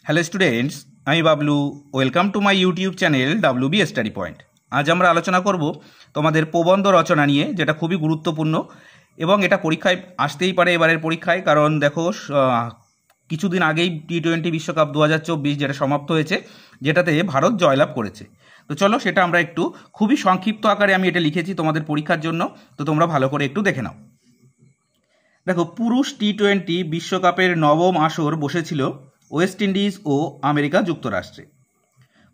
Hello students, আমি Bablu. Welcome to my YouTube channel WB study point. আজ আমরা আলোচনা করব তোমাদের প্রবন্ধ রচনা নিয়ে, যেটা খুবই গুরুত্বপূর্ণ এবং এটা পরীক্ষায় আসতেই পারে এবারের পরীক্ষায়। কারণ দেখো, কিছুদিন আগেই T20 বিশ্বকাপ 2024 যেটা সমাপ্ত হয়েছে, যেটাতে ভারত জয়লাভ করেছে। তো চলো সেটা আমরা একটু খুবই সংক্ষিপ্ত আকারে আমি এটা লিখেছি তোমাদের পরীক্ষার জন্য, তো তোমরা ভালো করে একটু দেখে নাও। দেখো, পুরুষ T20 বিশ্বকাপের নবম আসর বসেছিল ওয়েস্ট ইন্ডিজ ও আমেরিকা যুক্তরাষ্ট্রে।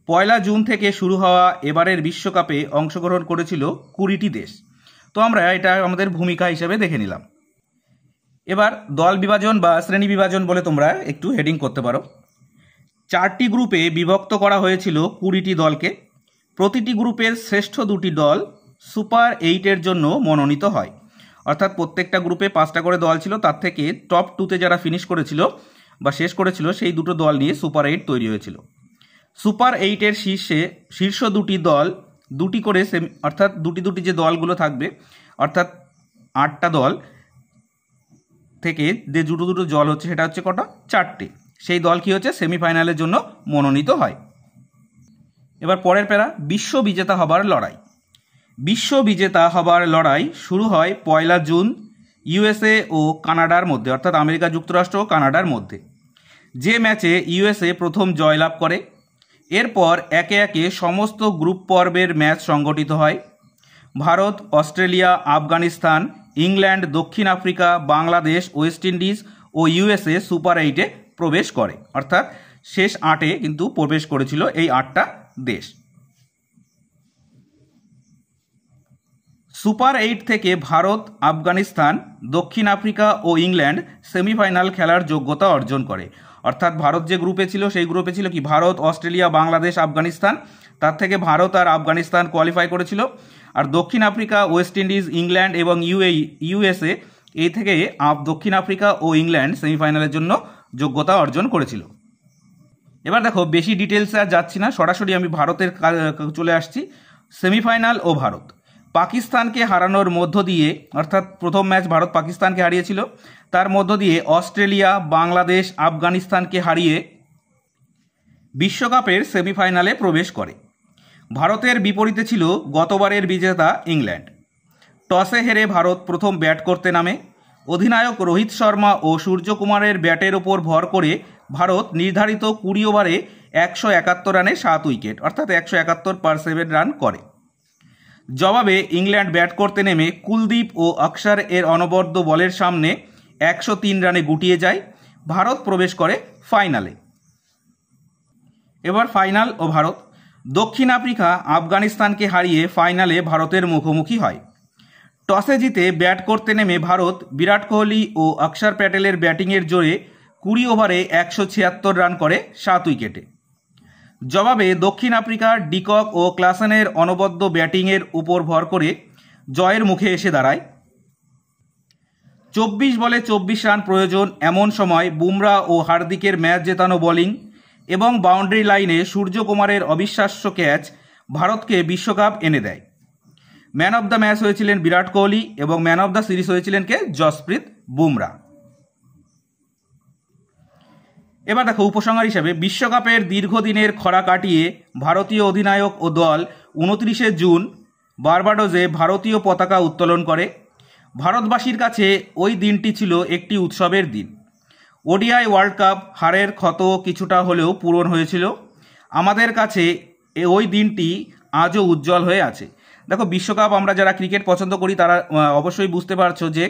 1 জুন থেকে শুরু হওয়া এবারের বিশ্বকাপে অংশগ্রহণ করেছিল 20টি দেশ। তো আমরা এটা আমাদের ভূমিকা হিসেবে দেখে নিলাম। এবার দল বিভাজন বা শ্রেণী বিভাজন বলে তোমরা একটু হেডিং করতে পারো। 4টি গ্রুপে বিভক্ত করা হয়েছিল 20টি দলকে। প্রতিটি গ্রুপের শ্রেষ্ঠ 2টি দল সুপার 8-এর জন্য মনোনীত হয়। অর্থাৎ প্রত্যেকটা গ্রুপে 5টা করে দল ছিল, তার থেকে টপ 2-তে যারা ফিনিশ করেছিল বা শেষ করেছিল সেই দুটো দল নিয়ে সুপার 8 তৈরি হয়েছিল। সুপার 8-এর শীর্ষ 2টি দল 2টি করে অর্থাৎ দুটি যে দলগুলো থাকবে, অর্থাৎ 8টা দল থেকে যে দুটো দল হচ্ছে, সেটা হচ্ছে কটা? 4টে। সেই দল কি হচ্ছে? সেমিফাইনালের জন্য মনোনীত হয়। এবার পরের প্যারা, বিশ্ব বিজেতা হবার লড়াই। বিশ্ব বিজেতা হবার লড়াই শুরু হয় 1 জুন USA ও কানাডার মধ্যে, অর্থাৎ আমেরিকা যুক্তরাষ্ট্র ও কানাডার মধ্যে। যে ম্যাচে USA প্রথম জয়লাভ করে। এরপর একে একে সমস্ত গ্রুপ পর্বের ম্যাচ সংগঠিত হয়। ভারত, অস্ট্রেলিয়া, আফগানিস্তান, ইংল্যান্ড, দক্ষিণ আফ্রিকা, বাংলাদেশ, ওয়েস্ট ইন্ডিজ ও USA সুপার 8-এ প্রবেশ করে। অর্থাৎ শেষ 8-এ কিন্তু প্রবেশ করেছিল এই 8টা দেশ। সুপার 8 থেকে ভারত, আফগানিস্তান, দক্ষিণ আফ্রিকা ও ইংল্যান্ড সেমিফাইনাল খেলার যোগ্যতা অর্জন করে। অর্থাৎ ভারত যে গ্রুপে ছিল সেই গ্রুপে ছিল কি? ভারত, অস্ট্রেলিয়া, বাংলাদেশ, আফগানিস্তান। তার থেকে ভারত আর আফগানিস্তান কোয়ালিফাই করেছিল। আর দক্ষিণ আফ্রিকা, ওয়েস্ট ইন্ডিজ, ইংল্যান্ড এবং USA এই থেকে দক্ষিণ আফ্রিকা ও ইংল্যান্ড সেমিফাইনালের জন্য যোগ্যতা অর্জন করেছিল। এবার দেখো, বেশি ডিটেলসে আর যাচ্ছি না, সরাসরি আমি ভারতের চলে আসছি। সেমিফাইনাল ও ভারত পাকিস্তানকে হারানোর মধ্য দিয়ে, অর্থাৎ প্রথম ম্যাচ ভারত পাকিস্তানকে হারিয়েছিল, তার মধ্য দিয়ে অস্ট্রেলিয়া, বাংলাদেশ, আফগানিস্তানকে হারিয়ে বিশ্বকাপের সেমিফাইনালে প্রবেশ করে। ভারতের বিপরীতে ছিল গতবারের বিজেতা ইংল্যান্ড। টসে হেরে ভারত প্রথম ব্যাট করতে নামে। অধিনায়ক রোহিত শর্মা ও সূর্যকুমারের ব্যাটের ওপর ভর করে ভারত নির্ধারিত 20 ওভারে 171 রানে 7 উইকেট, অর্থাৎ 171/7 রান করে। জবাবে ইংল্যান্ড ব্যাট করতে নেমে কুলদীপ ও অক্ষর এর অনবদ্য বলের সামনে 103 রানে গুটিয়ে যায়। ভারত প্রবেশ করে ফাইনালে। এবার ফাইনাল ও ভারত। দক্ষিণ আফ্রিকা আফগানিস্তানকে হারিয়ে ফাইনালে ভারতের মুখোমুখি হয়। টসে জিতে ব্যাট করতে নেমে ভারত বিরাট কোহলি ও অক্ষর প্যাটেলের ব্যাটিংয়ের জোরে 20 ওভারে 176 রান করে 7 উইকেটে। জবাবে দক্ষিণ আফ্রিকার ডিকক ও ক্লাসেনের অনবদ্য ব্যাটিংয়ের উপর ভর করে জয়ের মুখে এসে দাঁড়ায়। 24 বলে 24 রান প্রয়োজন, এমন সময় বুমরা ও হার্দিকের ম্যাচ জেতানো বোলিং এবং বাউন্ডারি লাইনে সূর্যকুমারের অবিশ্বাস্য ক্যাচ ভারতকে বিশ্বকাপ এনে দেয়। ম্যান অব দ্য ম্যাচ হয়েছিলেন বিরাট কোহলি এবং ম্যান অব দ্য সিরিজ হয়েছিলেন কে? জসপ্রীত বুমরা। এবার দেখো, উপসংহার হিসেবে বিশ্বকাপের দীর্ঘদিনের খরা কাটিয়ে ভারতীয় অধিনায়ক ও দল 29 জুন বার্বাডোসে ভারতীয় পতাকা উত্তোলন করে। ভারতবাসীর কাছে ওই দিনটি ছিল একটি উৎসবের দিন। ODI ওয়ার্ল্ড কাপ হারের ক্ষত কিছুটা হলেও পূরণ হয়েছিল। আমাদের কাছে ওই দিনটি আজও উজ্জ্বল হয়ে আছে। দেখো, বিশ্বকাপ আমরা যারা ক্রিকেট পছন্দ করি তারা অবশ্যই বুঝতে পারছো যে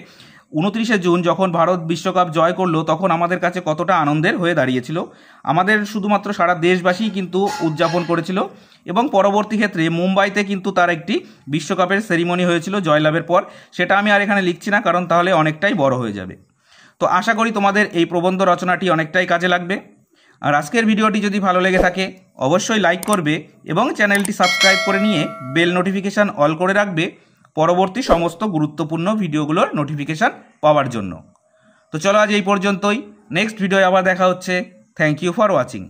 29 জুন যখন ভারত বিশ্বকাপ জয় করলো, তখন আমাদের কাছে কতটা আনন্দের হয়ে দাঁড়িয়েছিল। আমাদের শুধুমাত্র সারা দেশবাসী কিন্তু উদযাপন করেছিল এবং পরবর্তী ক্ষেত্রে মুম্বাইতে কিন্তু তার একটি বিশ্বকাপের সেরিমনি হয়েছিল জয়লাভের পর। সেটা আমি আর এখানে লিখছি না, কারণ তাহলে অনেকটাই বড় হয়ে যাবে। তো আশা করি তোমাদের এই প্রবন্ধ রচনাটি অনেকটাই কাজে লাগবে। আর আজকের ভিডিওটি যদি ভালো লেগে থাকে অবশ্যই লাইক করবে এবং চ্যানেলটি সাবস্ক্রাইব করে নিয়ে বেল নোটিফিকেশান অল করে রাখবে পরবর্তী সমস্ত গুরুত্বপূর্ণ ভিডিওগুলোর নোটিফিকেশান পাওয়ার জন্য। তো চলো আজ এই পর্যন্তই। নেক্সট ভিডিও আবার দেখা হচ্ছে। Thank you for watching.